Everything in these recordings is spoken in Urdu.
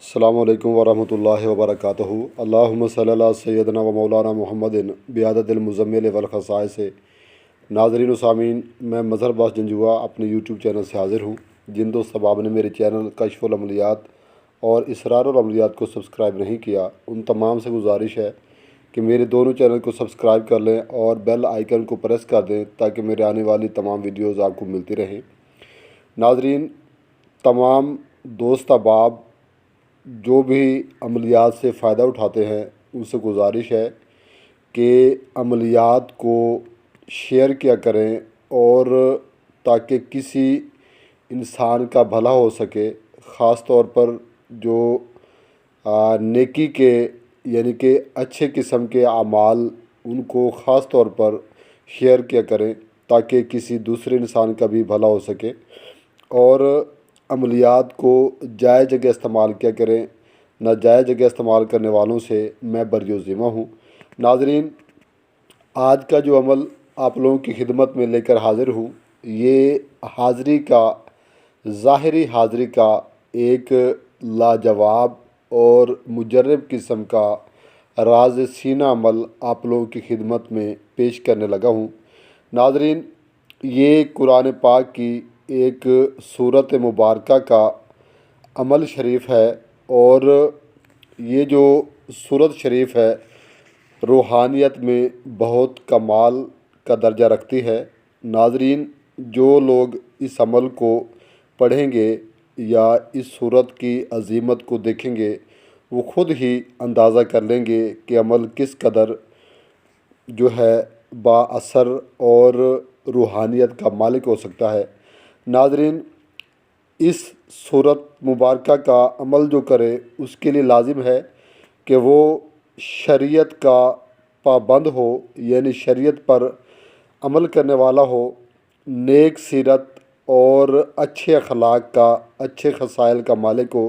السلام علیکم ورحمۃ اللہ وبرکاتہ۔ اللہم صلی اللہ سیدنا و مولانا محمد بعدد المزمل والخصائص سے۔ ناظرین و سامعین، میں مظہر عباس جنجوعہ اپنے یوٹیوب چینل سے حاضر ہوں۔ جن دوست احباب نے میرے چینل کشف العملیات اور اسرار العملیات کو سبسکرائب نہیں کیا، ان تمام سے گزارش ہے کہ میرے دونوں چینل کو سبسکرائب کر لیں اور بیل آئیکن کو پریس کر دیں تاکہ میرے آنے والی تمام ویڈیوز آپ کو ملتی رہیں۔ ناظرین، تمام دوست احباب جو بھی عملیات سے فائدہ اٹھاتے ہیں ان سے گزارش ہے کہ عملیات کو شیئر کیا کریں، اور تاکہ کسی انسان کا بھلا ہو سکے، خاص طور پر جو نیکی کے یعنی کہ اچھے قسم کے اعمال، ان کو خاص طور پر شیئر کیا کریں تاکہ کسی دوسرے انسان کا بھی بھلا ہو سکے، اور عملیات کو جائز جگہ استعمال کیا کریں۔ ناجائز جگہ استعمال کرنے والوں سے میں بری و ذمہ ہوں۔ ناظرین، آج کا جو عمل آپ لوگوں کی خدمت میں لے کر حاضر ہوں، یہ ظاہری حاضری کا ایک لاجواب اور مجرب قسم کا راز سینہ عمل آپ لوگوں کی خدمت میں پیش کرنے لگا ہوں۔ ناظرین، یہ قرآن پاک کی ایک سورت مبارکہ کا عمل شریف ہے، اور یہ جو سورت شریف ہے روحانیت میں بہت کمال کا درجہ رکھتی ہے۔ ناظرین، جو لوگ اس عمل کو پڑھیں گے یا اس سورت کی عظمت کو دیکھیں گے، وہ خود ہی اندازہ کر لیں گے کہ عمل کس قدر جو ہے با اثر اور روحانیت کا مالک ہو سکتا ہے۔ ناظرین، اس سورت مبارکہ کا عمل جو کرے اس کے لیے لازم ہے کہ وہ شریعت کا پابند ہو، یعنی شریعت پر عمل کرنے والا ہو، نیک سیرت اور اچھے اخلاق کا، اچھے خصائل کا مالک ہو،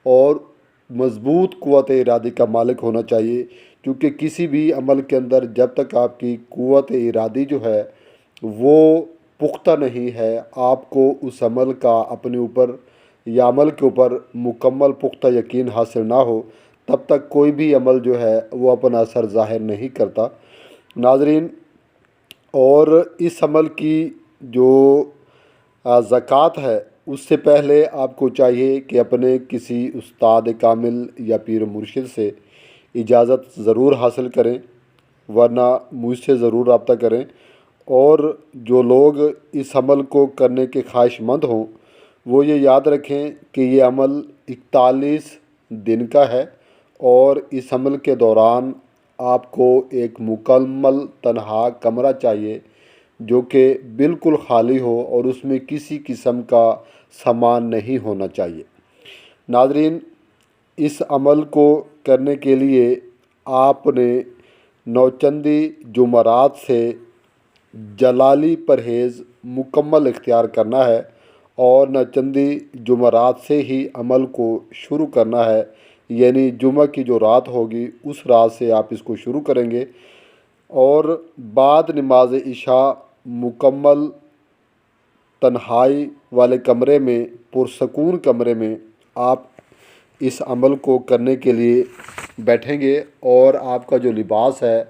اور مضبوط قوت ارادی کا مالک ہونا چاہیے، کیونکہ کسی بھی عمل کے اندر جب تک آپ کی قوت ارادی جو ہے وہ پختہ نہیں ہے، آپ کو اس عمل کا اپنے اوپر یا عمل کے اوپر مکمل پختہ یقین حاصل نہ ہو، تب تک کوئی بھی عمل جو ہے وہ اپنا اثر ظاہر نہیں کرتا۔ ناظرین، اور اس عمل کی جو زکوٰۃ ہے، اس سے پہلے آپ کو چاہیے کہ اپنے کسی استاد کامل یا پیر مرشد سے اجازت ضرور حاصل کریں، ورنہ مجھ سے ضرور رابطہ کریں۔ اور جو لوگ اس عمل کو کرنے کے خواہش مند ہوں، وہ یہ یاد رکھیں کہ یہ عمل 41 دن کا ہے، اور اس عمل کے دوران آپ کو ایک مکمل تنہا کمرہ چاہیے جو کہ بالکل خالی ہو، اور اس میں کسی قسم کا سامان نہیں ہونا چاہیے۔ ناظرین، اس عمل کو کرنے کے لیے آپ نے نوچندی جمعرات سے جلالی پرہیز مکمل اختیار کرنا ہے، اور نوچندی جمعرات سے ہی عمل کو شروع کرنا ہے، یعنی جمعہ کی جو رات ہوگی اس رات سے آپ اس کو شروع کریں گے، اور بعد نماز عشاء مکمل تنہائی والے کمرے میں، پرسکون کمرے میں آپ اس عمل کو کرنے کے لیے بیٹھیں گے، اور آپ کا جو لباس ہے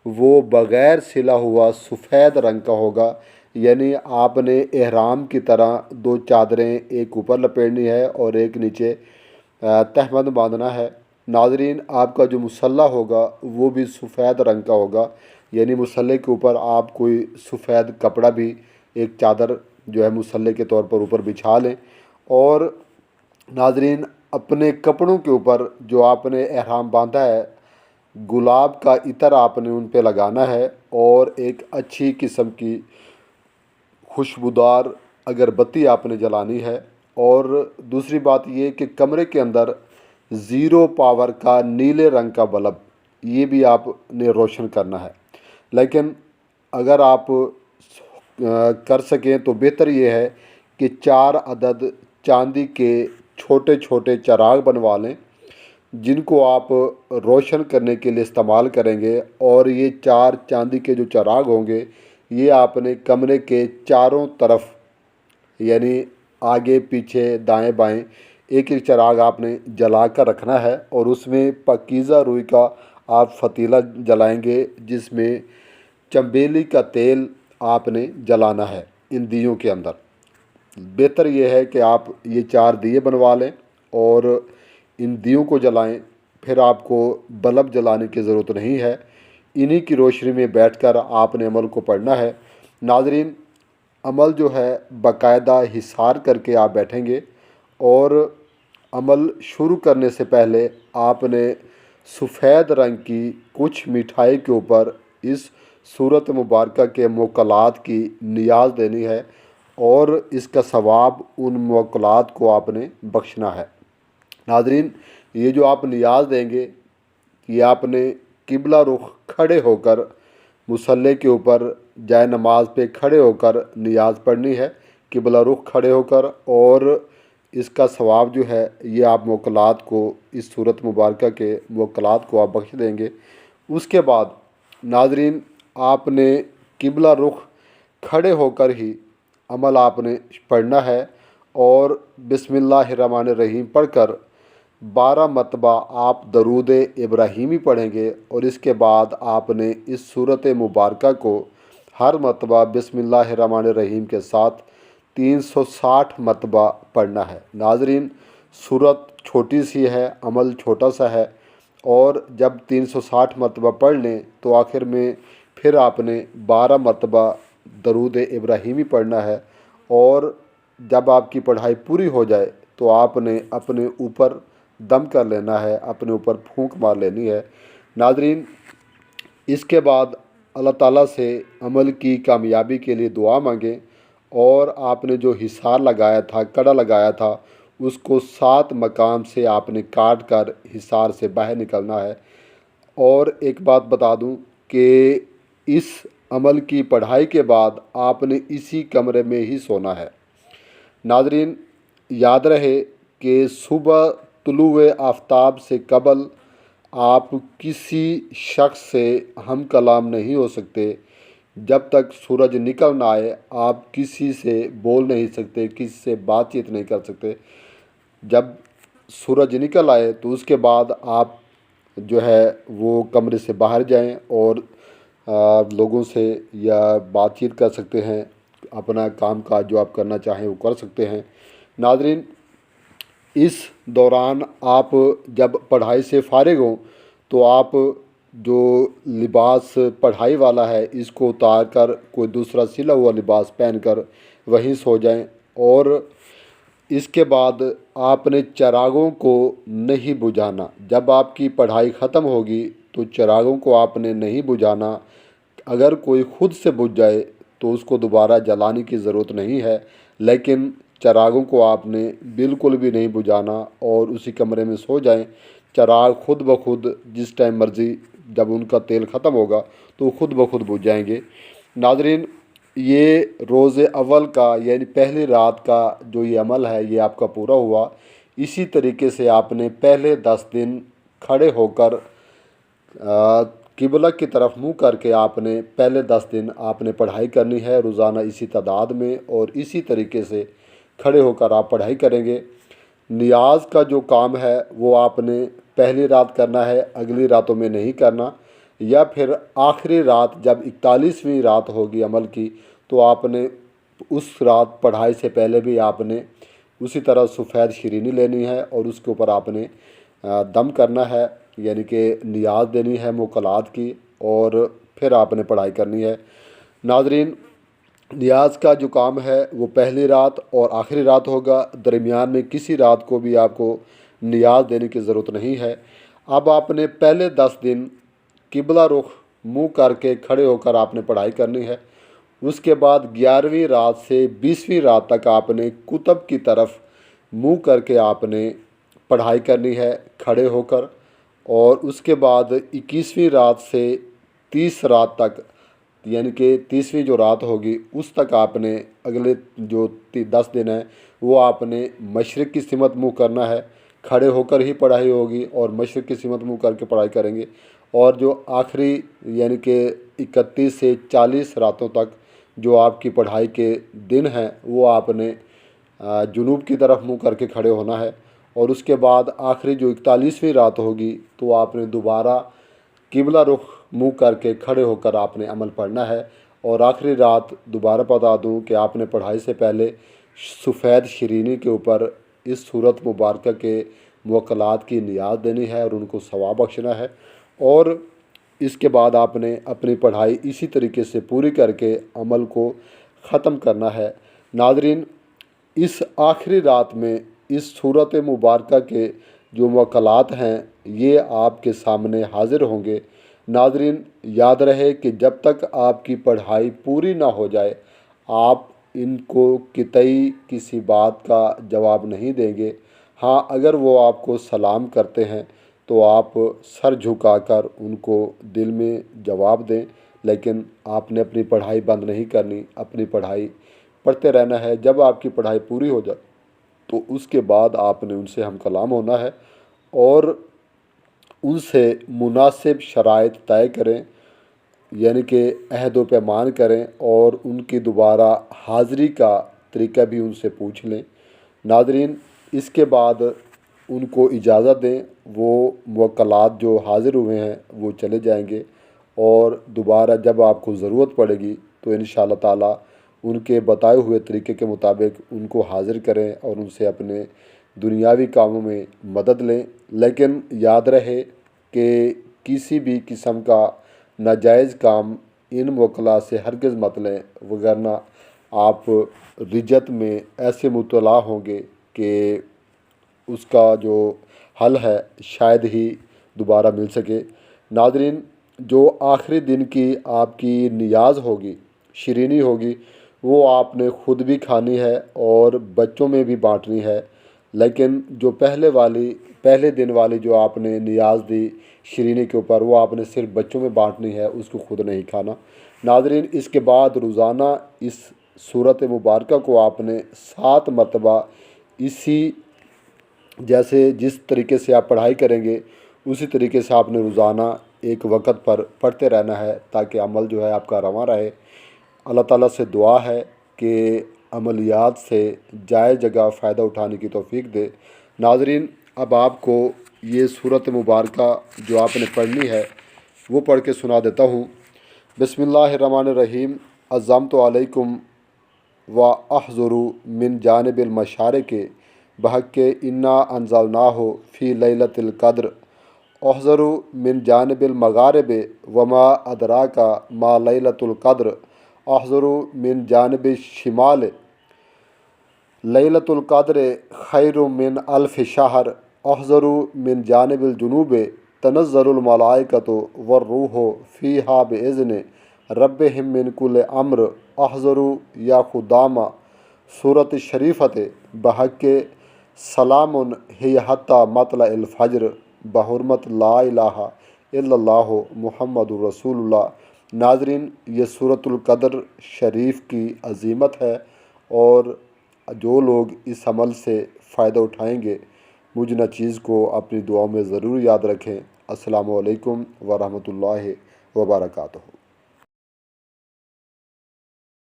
وہ بغیر سلا ہوا سفید رنگ کا ہوگا، یعنی آپ نے احرام کی طرح 2 چادریں، ایک اوپر لپیٹنی ہے اور ایک نیچے تہبند باندھنا ہے۔ ناظرین، آپ کا جو مصلی ہوگا وہ بھی سفید رنگ کا ہوگا، یعنی مصلی کے اوپر آپ کوئی سفید کپڑا بھی، ایک چادر جو ہے مصلی کے طور پر اوپر بچھا لیں، اور ناظرین اپنے کپڑوں کے اوپر جو آپ نے احرام باندھا ہے، گلاب کا عطر آپ نے ان پہ لگانا ہے، اور ایک اچھی قسم کی خوشبودار اگربتی آپ نے جلانی ہے۔ اور دوسری بات یہ کہ کمرے کے اندر 0 پاور کا نیلے رنگ کا بلب، یہ بھی آپ نے روشن کرنا ہے۔ لیکن اگر آپ کر سکیں تو بہتر یہ ہے کہ 4 عدد چاندی کے چھوٹے چھوٹے چراغ بنوا لیں، جن کو آپ روشن کرنے کے لیے استعمال کریں گے، اور یہ 4 چاندی کے جو چراغ ہوں گے یہ آپ نے کمرے کے چاروں طرف، یعنی آگے پیچھے دائیں بائیں، ایک ایک چراغ آپ نے جلا کر رکھنا ہے اور اس میں پاکیزہ روئی کا آپ فتیلہ جلائیں گے، جس میں چنبیلی کا تیل آپ نے جلانا ہے ان دیوں کے اندر۔ بہتر یہ ہے کہ آپ یہ 4 دیے بنوا لیں اور ان دیوں کو جلائیں، پھر آپ کو بلب جلانے کی ضرورت نہیں ہے، انہی کی روشنی میں بیٹھ کر آپ نے عمل کو پڑھنا ہے۔ ناظرین، عمل جو ہے باقاعدہ حصار کر کے آپ بیٹھیں گے اور عمل شروع کرنے سے پہلے آپ نے سفید رنگ کی کچھ مٹھائی کے اوپر اس صورت مبارکہ کے موکلات کی نیاز دینی ہے اور اس کا ثواب ان موکلات کو آپ نے بخشنا ہے۔ ناظرین، یہ جو آپ نیاز دیں گے، یہ آپ نے قبلہ رخ کھڑے ہو کر مصلی کے اوپر جائے نماز پہ کھڑے ہو کر نیاز پڑھنی ہے، قبلہ رخ کھڑے ہو کر، اور اس کا ثواب جو ہے یہ آپ موکلات کو، اس صورت مبارکہ کے موکلات کو آپ بخش دیں گے۔ اس کے بعد ناظرین، آپ نے قبلہ رخ کھڑے ہو کر ہی عمل آپ نے پڑھنا ہے اور بسم اللہ الرحمن الرحیم پڑھ کر 12 مرتبہ آپ درود ابراہیمی پڑھیں گے، اور اس کے بعد آپ نے اس صورت مبارکہ کو ہر مرتبہ بسم اللہ الرحمن الرحیم کے ساتھ 360 مرتبہ پڑھنا ہے۔ ناظرین، صورت چھوٹی سی ہے، عمل چھوٹا سا ہے، اور جب 360 مرتبہ پڑھ لیں تو آخر میں پھر آپ نے 12 مرتبہ درود ابراہیمی پڑھنا ہے، اور جب آپ کی پڑھائی پوری ہو جائے تو آپ نے اپنے اوپر دم کر لینا ہے، اپنے اوپر پھونک مار لینی ہے۔ ناظرین، اس کے بعد اللہ تعالیٰ سے عمل کی کامیابی کے لیے دعا مانگیں، اور آپ نے جو حصار لگایا تھا، کڑا لگایا تھا، اس کو 7 مقام سے آپ نے کاٹ کر حصار سے باہر نکلنا ہے۔ اور ایک بات بتا دوں کہ اس عمل کی پڑھائی کے بعد آپ نے اسی کمرے میں ہی سونا ہے۔ ناظرین، یاد رہے کہ صبح طلوع آفتاب سے قبل آپ کسی شخص سے ہم کلام نہیں ہو سکتے۔ جب تک سورج نکل نہ آئے آپ کسی سے بول نہیں سکتے، کسی سے بات چیت نہیں کر سکتے۔ جب سورج نکل آئے تو اس کے بعد آپ جو ہے وہ کمرے سے باہر جائیں اور لوگوں سے یا بات چیت کر سکتے ہیں، اپنا کام کاج جو آپ کرنا چاہیں وہ کر سکتے ہیں۔ ناظرین، اس دوران آپ جب پڑھائی سے فارغ ہوں تو آپ جو لباس پڑھائی والا ہے اس کو اتار کر کوئی دوسرا سلا ہوا لباس پہن کر وہیں سو جائیں، اور اس کے بعد آپ نے چراغوں کو نہیں بجھانا۔ جب آپ کی پڑھائی ختم ہوگی تو چراغوں کو آپ نے نہیں بجھانا۔ اگر کوئی خود سے بجھ جائے تو اس کو دوبارہ جلانے کی ضرورت نہیں ہے، لیکن چراغوں کو آپ نے بالکل بھی نہیں بجھانا اور اسی کمرے میں سو جائیں۔ چراغ خود بخود جس ٹائم مرضی، جب ان کا تیل ختم ہوگا تو خود بخود بجھ جائیں گے۔ ناظرین، یہ روز اول کا یعنی پہلی رات کا جو یہ عمل ہے یہ آپ کا پورا ہوا۔ اسی طریقے سے آپ نے پہلے 10 دن کھڑے ہو کر قبلہ کی طرف منہ کر کے آپ نے پہلے 10 دن آپ نے پڑھائی کرنی ہے روزانہ اسی تعداد میں، اور اسی طریقے سے کھڑے ہو کر آپ پڑھائی کریں گے۔ نیاز کا جو کام ہے وہ آپ نے پہلی رات کرنا ہے، اگلی راتوں میں نہیں کرنا، یا پھر آخری رات جب 41ویں رات ہوگی عمل کی تو آپ نے اس رات پڑھائی سے پہلے بھی آپ نے اسی طرح سفید شیرینی لینی ہے اور اس کے اوپر آپ نے دم کرنا ہے، یعنی کہ نیاز دینی ہے موکلات کی، اور پھر آپ نے پڑھائی کرنی ہے۔ ناظرین، نیاز کا جو کام ہے وہ پہلی رات اور آخری رات ہوگا، درمیان میں کسی رات کو بھی آپ کو نیاز دینے کی ضرورت نہیں ہے۔ اب آپ نے پہلے 10 دن قبلہ رخ منہ کر کے کھڑے ہو کر آپ نے پڑھائی کرنی ہے۔ اس کے بعد 11ویں رات سے 20ویں رات تک آپ نے کتب کی طرف منہ کر کے آپ نے پڑھائی کرنی ہے کھڑے ہو کر، اور اس کے بعد 21ویں رات سے 30 رات تک، یعنی کہ 30ویں جو رات ہوگی اس تک آپ نے اگلے جو 10 دن ہیں وہ آپ نے مشرق کی سمت منہ کرنا ہے، کھڑے ہو کر ہی پڑھائی ہوگی اور مشرق کی سمت منہ کر کے پڑھائی کریں گے۔ اور جو آخری یعنی کہ 31 سے 40 راتوں تک جو آپ کی پڑھائی کے دن ہیں وہ آپ نے جنوب کی طرف منہ کر کے کھڑے ہونا ہے، اور اس کے بعد آخری جو 41ویں رات ہوگی تو آپ نے دوبارہ قبلہ رخ منہ کر کے کھڑے ہو کر آپ نے عمل پڑھنا ہے۔ اور آخری رات دوبارہ بتا دوں کہ آپ نے پڑھائی سے پہلے سفید شرینی کے اوپر اس صورت مبارکہ کے موکلات کی نیاز دینی ہے اور ان کو ثواب بخشنا ہے، اور اس کے بعد آپ نے اپنی پڑھائی اسی طریقے سے پوری کر کے عمل کو ختم کرنا ہے۔ ناظرین، اس آخری رات میں اس صورت مبارکہ کے جو موکلات ہیں یہ آپ کے سامنے حاضر ہوں گے۔ ناظرین، یاد رہے کہ جب تک آپ کی پڑھائی پوری نہ ہو جائے آپ ان کو قطعی کسی بات کا جواب نہیں دیں گے۔ ہاں، اگر وہ آپ کو سلام کرتے ہیں تو آپ سر جھکا کر ان کو دل میں جواب دیں، لیکن آپ نے اپنی پڑھائی بند نہیں کرنی، اپنی پڑھائی پڑھتے رہنا ہے۔ جب آپ کی پڑھائی پوری ہو جائے تو اس کے بعد آپ نے ان سے ہم کلام ہونا ہے اور ان سے مناسب شرائط طے کریں، یعنی کہ عہد و پیمان کریں، اور ان کی دوبارہ حاضری کا طریقہ بھی ان سے پوچھ لیں۔ ناظرین، اس کے بعد ان کو اجازت دیں، وہ موکلات جو حاضر ہوئے ہیں وہ چلے جائیں گے، اور دوبارہ جب آپ کو ضرورت پڑے گی تو انشاءاللہ تعالی ان کے بتائے ہوئے طریقے کے مطابق ان کو حاضر کریں اور ان سے اپنے دنیاوی کاموں میں مدد لیں۔ لیکن یاد رہے کہ کسی بھی قسم کا ناجائز کام ان موکلات سے ہرگز مت لیں، وگرنہ آپ رجت میں ایسے مبتلا ہوں گے کہ اس کا جو حل ہے شاید ہی دوبارہ مل سکے۔ ناظرین، جو آخری دن کی آپ کی نیاز ہوگی، شرینی ہوگی، وہ آپ نے خود بھی کھانی ہے اور بچوں میں بھی بانٹنی ہے، لیکن جو پہلے دن والی جو آپ نے نیاز دی شرینی کے اوپر، وہ آپ نے صرف بچوں میں بانٹنی ہے، اس کو خود نہیں کھانا۔ ناظرین، اس کے بعد روزانہ اس صورت مبارکہ کو آپ نے 7 مرتبہ جس طریقے سے آپ پڑھائی کریں گے اسی طریقے سے آپ نے روزانہ ایک وقت پر پڑھتے رہنا ہے تاکہ عمل جو ہے آپ کا رواں رہے۔ اللہ تعالیٰ سے دعا ہے کہ عملیات سے جائز جگہ فائدہ اٹھانے کی توفیق دے۔ ناظرین، اب آپ کو یہ صورت مبارکہ جو آپ نے پڑھنی ہے وہ پڑھ کے سنا دیتا ہوں۔ بسم اللہ الرحمن الرحیم۔ عظمت علیکم و احضروا من جانب المشارق بحق انا انزلناہ فی لیلۃ القدر احضروا من جانب المغارب وما ادراک ما لیلۃ القدر احضروا من جانب الشمال لیلۃ القدر خیر من الف شہر احضروا من جانب الجنوب تنزل الملائکۃ والروح فیہا باذن ربہم من کل امر احضروا یا خدام سورۃ شریفۃ بحق سلام ہی حتی مطلع الفجر بحرمت لا الہ الا اللہ محمد رسول اللہ۔ ناظرین، یہ سورۃ القدر شریف کی عظیمت ہے اور جو لوگ اس عمل سے فائدہ اٹھائیں گے مجھ ناچیز کو اپنی دعاؤں میں ضرور یاد رکھیں۔ السلام علیکم ورحمۃ اللہ وبرکاتہ۔